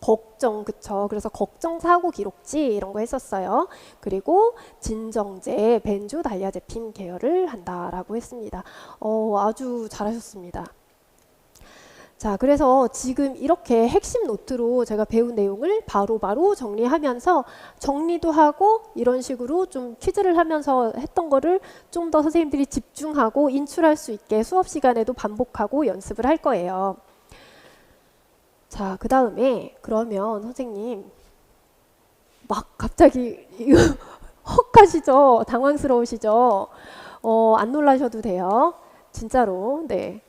걱정, 그쵸. 그래서 걱정 사고 기록지 이런 거 했었어요. 그리고 진정제, 벤조다이아제핀 계열을 한다라고 했습니다. 아주 잘하셨습니다. 자, 그래서 지금 이렇게 핵심 노트로 제가 배운 내용을 바로바로 정리하면서 정리도 하고 이런 식으로 좀 퀴즈를 하면서 했던 거를 좀 더 선생님들이 집중하고 인출할 수 있게 수업 시간에도 반복하고 연습을 할 거예요. 자, 그 다음에 그러면 선생님 막 갑자기 헉 하시죠? 당황스러우시죠? 안 놀라셔도 돼요. 진짜로. 네.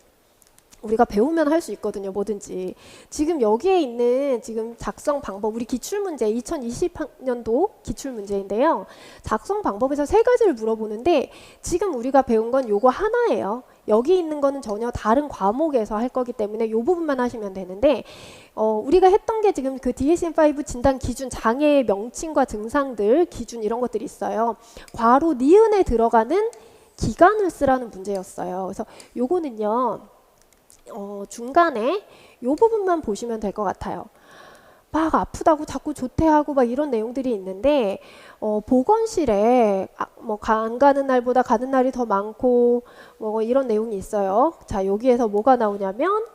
우리가 배우면 할 수 있거든요. 뭐든지. 지금 여기에 있는 지금 작성 방법, 우리 기출문제 2020년도 기출문제인데요. 작성 방법에서 세 가지를 물어보는데 지금 우리가 배운 건 요거 하나예요. 여기 있는 거는 전혀 다른 과목에서 할 거기 때문에 요 부분만 하시면 되는데 우리가 했던 게 지금 그 DSM-5 진단 기준 장애의 명칭과 증상들 기준 이런 것들이 있어요. 괄호 니은에 들어가는 기간을 쓰라는 문제였어요. 그래서 요거는요. 중간에 이 부분만 보시면 될 것 같아요. 막 아프다고 자꾸 조퇴하고 막 이런 내용들이 있는데 보건실에 뭐 안 가는 날보다 가는 날이 더 많고 뭐 이런 내용이 있어요. 자, 여기에서 뭐가 나오냐면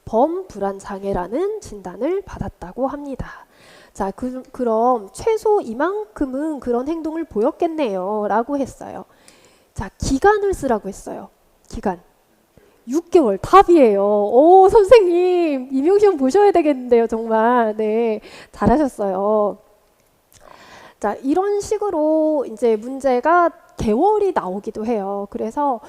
범불안장애라는 진단을 받았다고 합니다. 자, 그럼 최소 이만큼은 그런 행동을 보였겠네요 라고 했어요. 자, 기간을 쓰라고 했어요. 기간 6개월 답이에요. 오, 선생님 임용시험 보셔야 되겠는데요. 정말. 네, 잘하셨어요. 자, 이런 식으로 이제 문제가 개월이 나오기도 해요. 그래서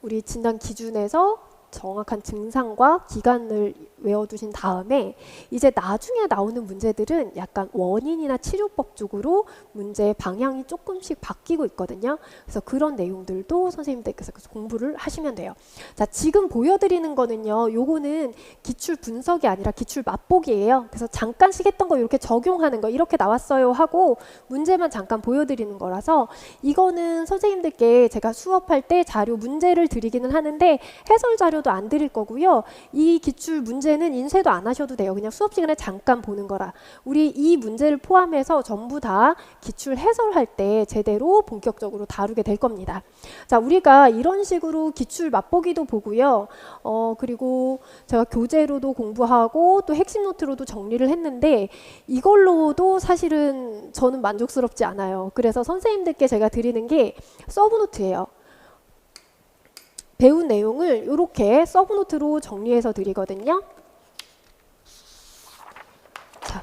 우리 진단 기준에서 정확한 증상과 기간을 외워두신 다음에 이제 나중에 나오는 문제들은 약간 원인이나 치료법 쪽으로 문제의 방향이 조금씩 바뀌고 있거든요. 그래서 그런 내용들도 선생님들께서 공부를 하시면 돼요. 자, 지금 보여드리는 거는요. 요거는 기출 분석이 아니라 기출 맛보기예요. 그래서 잠깐씩 했던 거 이렇게 적용하는 거 이렇게 나왔어요 하고 문제만 잠깐 보여드리는 거라서 이거는 선생님들께 제가 수업할 때 자료 문제를 드리기는 하는데 해설 자료 도 안 드릴 거고요. 이 기출 문제는 인쇄도 안 하셔도 돼요. 그냥 수업 시간에 잠깐 보는 거라. 우리 이 문제를 포함해서 전부 다 기출 해설할 때 제대로 본격적으로 다루게 될 겁니다. 자, 우리가 이런 식으로 기출 맛보기도 보고요. 그리고 제가 교재로도 공부하고 또 핵심 노트로도 정리를 했는데 이걸로도 사실은 저는 만족스럽지 않아요. 그래서 선생님들께 제가 드리는 게 서브노트예요. 배운 내용을 이렇게 서브노트로 정리해서 드리거든요. 자,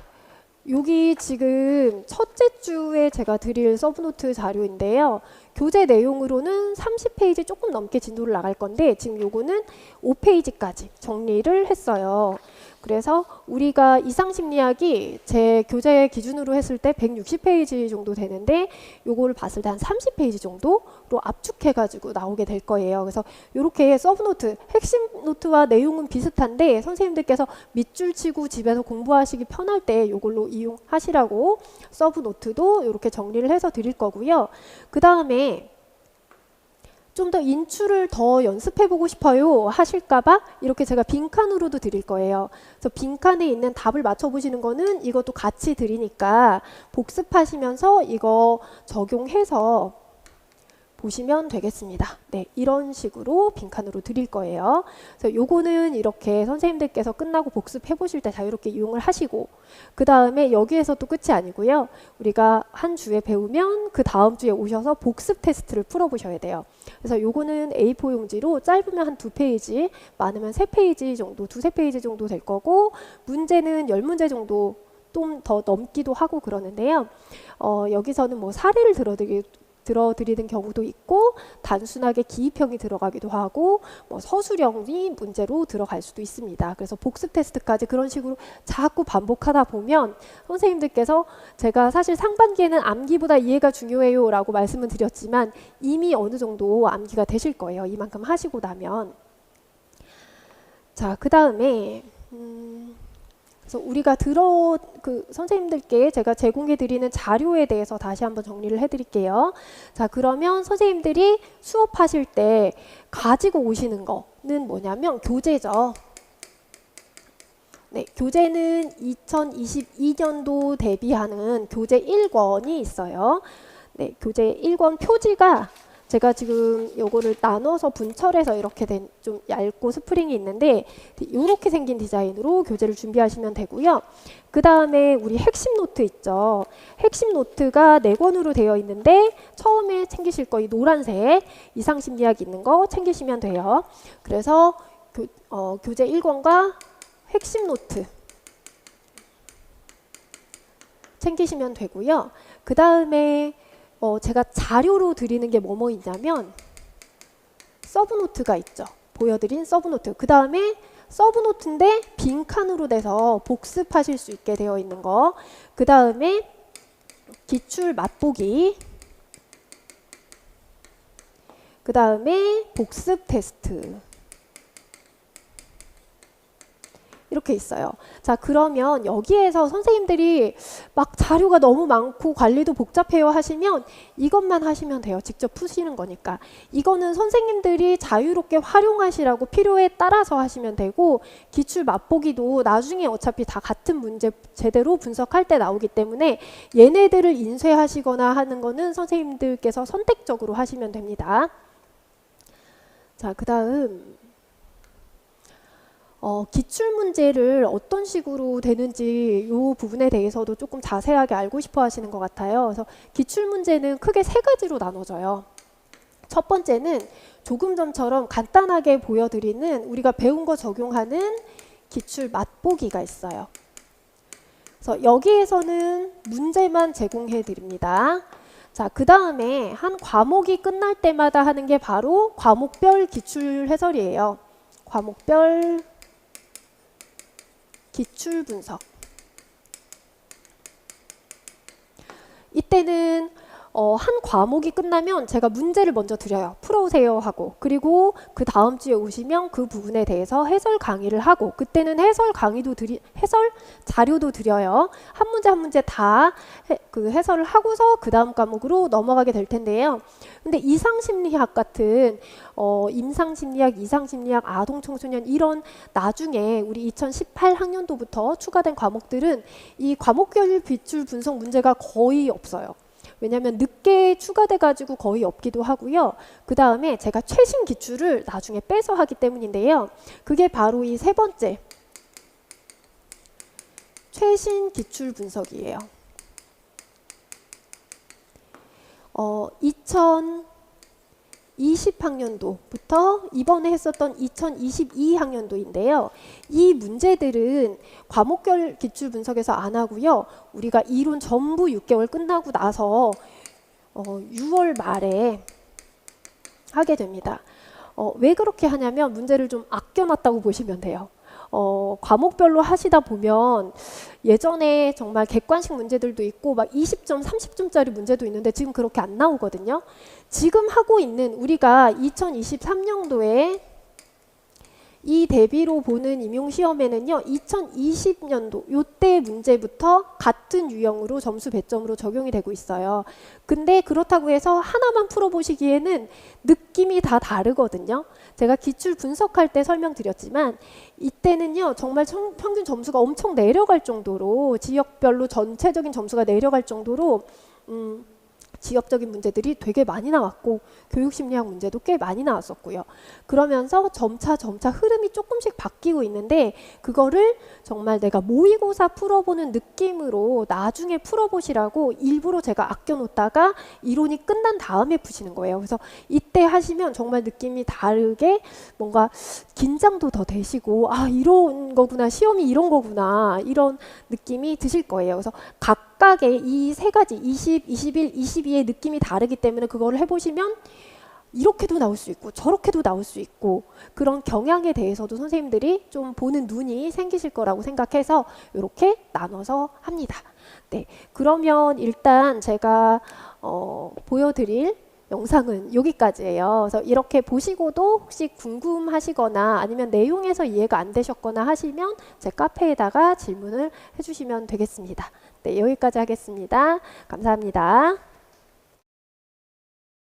여기 지금 첫째 주에 제가 드릴 서브노트 자료인데요. 교재 내용으로는 30페이지 조금 넘게 진도를 나갈 건데 지금 요거는 5페이지까지 정리를 했어요. 그래서 우리가 이상심리학이 제 교재 기준으로 했을 때 160페이지 정도 되는데 요거를 봤을 때 한 30페이지 정도로 압축해가지고 나오게 될 거예요. 그래서 이렇게 서브노트, 핵심 노트와 내용은 비슷한데 선생님들께서 밑줄 치고 집에서 공부하시기 편할 때 요걸로 이용하시라고 서브노트도 이렇게 정리를 해서 드릴 거고요. 그 다음에 좀 더 인출을 더 연습해보고 싶어요 하실까봐 이렇게 제가 빈칸으로도 드릴 거예요. 그래서 빈칸에 있는 답을 맞춰보시는 거는 이것도 같이 드리니까 복습하시면서 이거 적용해서 보시면 되겠습니다. 네, 이런 식으로 빈칸으로 드릴 거예요. 그래서 요거는 이렇게 선생님들께서 끝나고 복습해 보실 때 자유롭게 이용을 하시고, 그 다음에 여기에서 또 끝이 아니고요. 우리가 한 주에 배우면 그 다음 주에 오셔서 복습 테스트를 풀어 보셔야 돼요. 그래서 요거는 A4 용지로 짧으면 한 2페이지, 많으면 3페이지 정도, 2~3페이지 정도 될 거고, 문제는 10문제 정도 좀 더 넘기도 하고 그러는데요. 여기서는 뭐 사례를 들어드리는 경우도 있고, 단순하게 기입형이 들어가기도 하고, 뭐 서술형이 문제로 들어갈 수도 있습니다. 그래서 복습 테스트까지 그런 식으로 자꾸 반복하다 보면 선생님들께서, 제가 사실 상반기에는 암기보다 이해가 중요해요 라고 말씀을 드렸지만 이미 어느 정도 암기가 되실 거예요. 이만큼 하시고 나면. 자, 그 다음에 그래서 우리가 선생님들께 제가 제공해 드리는 자료에 대해서 다시 한번 정리를 해 드릴게요. 자, 그러면 선생님들이 수업하실 때 가지고 오시는 거는 뭐냐면 교재죠. 네, 교재는 2022년도 대비하는 교재 1권이 있어요. 네, 교재 1권 표지가 제가 지금 요거를 나눠서 분철해서 이렇게 된 좀 얇고 스프링이 있는데 이렇게 생긴 디자인으로 교재를 준비하시면 되고요. 그 다음에 우리 핵심 노트 있죠. 핵심 노트가 4권으로 되어 있는데 처음에 챙기실 거 이 노란색 이상심리학 있는 거 챙기시면 돼요. 그래서 교재 1권과 핵심 노트 챙기시면 되고요. 그 다음에 제가 자료로 드리는 게 뭐뭐 있냐면 서브노트가 있죠. 보여드린 서브노트. 그 다음에 서브노트인데 빈칸으로 돼서 복습하실 수 있게 되어 있는 거. 그 다음에 기출 맛보기. 그 다음에 복습 테스트. 이렇게 있어요. 자, 그러면 여기에서 선생님들이 막 자료가 너무 많고 관리도 복잡해요 하시면 이것만 하시면 돼요. 직접 푸시는 거니까. 이거는 선생님들이 자유롭게 활용하시라고 필요에 따라서 하시면 되고, 기출 맛보기도 나중에 어차피 다 같은 문제 제대로 분석할 때 나오기 때문에 얘네들을 인쇄하시거나 하는 거는 선생님들께서 선택적으로 하시면 됩니다. 자, 그 다음 기출문제를 어떤 식으로 되는지 이 부분에 대해서도 조금 자세하게 알고 싶어 하시는 것 같아요. 그래서 기출문제는 크게 3가지로 나눠져요. 첫 번째는 조금 전처럼 간단하게 보여드리는 우리가 배운 거 적용하는 기출 맛보기가 있어요. 그래서 여기에서는 문제만 제공해 드립니다. 자, 그 다음에 한 과목이 끝날 때마다 하는 게 바로 과목별 기출 해설이에요. 과목별 기출 분석. 이때는 한 과목이 끝나면 제가 문제를 먼저 드려요. 풀어오세요 하고. 그리고 그 다음 주에 오시면 그 부분에 대해서 해설 강의를 하고, 그때는 해설 자료도 드려요. 한 문제 한 문제 다 그 해설을 하고서 그 다음 과목으로 넘어가게 될 텐데요. 근데 이상심리학 같은 임상심리학, 이상심리학, 아동청소년 이런 나중에 우리 2018 학년도부터 추가된 과목들은 이 과목별 기출 분석 문제가 거의 없어요. 왜냐하면 늦게 추가돼 가지고 거의 없기도 하고요. 그 다음에 제가 최신 기출을 나중에 빼서 하기 때문인데요. 그게 바로 이 3번째 최신 기출 분석이에요. 2020학년도부터 이번에 했었던 2022학년도인데요. 이 문제들은 과목별 기출 분석에서 안 하고요. 우리가 이론 전부 6개월 끝나고 나서 6월 말에 하게 됩니다. 왜 그렇게 하냐면 문제를 좀 아껴놨다고 보시면 돼요. 과목별로 하시다 보면 예전에 정말 객관식 문제들도 있고 막 20점, 30점짜리 문제도 있는데 지금 그렇게 안 나오거든요. 지금 하고 있는 우리가 2023년도에 이 대비로 보는 임용시험에는요, 2020년도 요때 문제부터 같은 유형으로 점수 배점으로 적용이 되고 있어요. 근데 그렇다고 해서 하나만 풀어보시기에는 느낌이 다 다르거든요. 제가 기출 분석할 때 설명드렸지만 이때는요, 정말 평균 점수가 엄청 내려갈 정도로, 지역별로 전체적인 점수가 내려갈 정도로 지역적인 문제들이 되게 많이 나왔고 교육심리학 문제도 꽤 많이 나왔었고요. 그러면서 점차 흐름이 조금씩 바뀌고 있는데 그거를 정말 내가 모의고사 풀어보는 느낌으로 나중에 풀어보시라고 일부러 제가 아껴놓다가 이론이 끝난 다음에 푸시는 거예요. 그래서 이때 하시면 정말 느낌이 다르게 뭔가 긴장도 더 되시고 아 이런 거구나, 시험이 이런 거구나, 이런 느낌이 드실 거예요. 그래서 각각의 이 세 가지 20, 21, 22의 느낌이 다르기 때문에 그거를 해보시면 이렇게도 나올 수 있고 저렇게도 나올 수 있고 그런 경향에 대해서도 선생님들이 좀 보는 눈이 생기실 거라고 생각해서 이렇게 나눠서 합니다. 네, 그러면 일단 제가 보여드릴 영상은 여기까지예요. 그래서 이렇게 보시고도 혹시 궁금하시거나 아니면 내용에서 이해가 안 되셨거나 하시면 제 카페에다가 질문을 해주시면 되겠습니다. 네, 여기까지 하겠습니다. 감사합니다.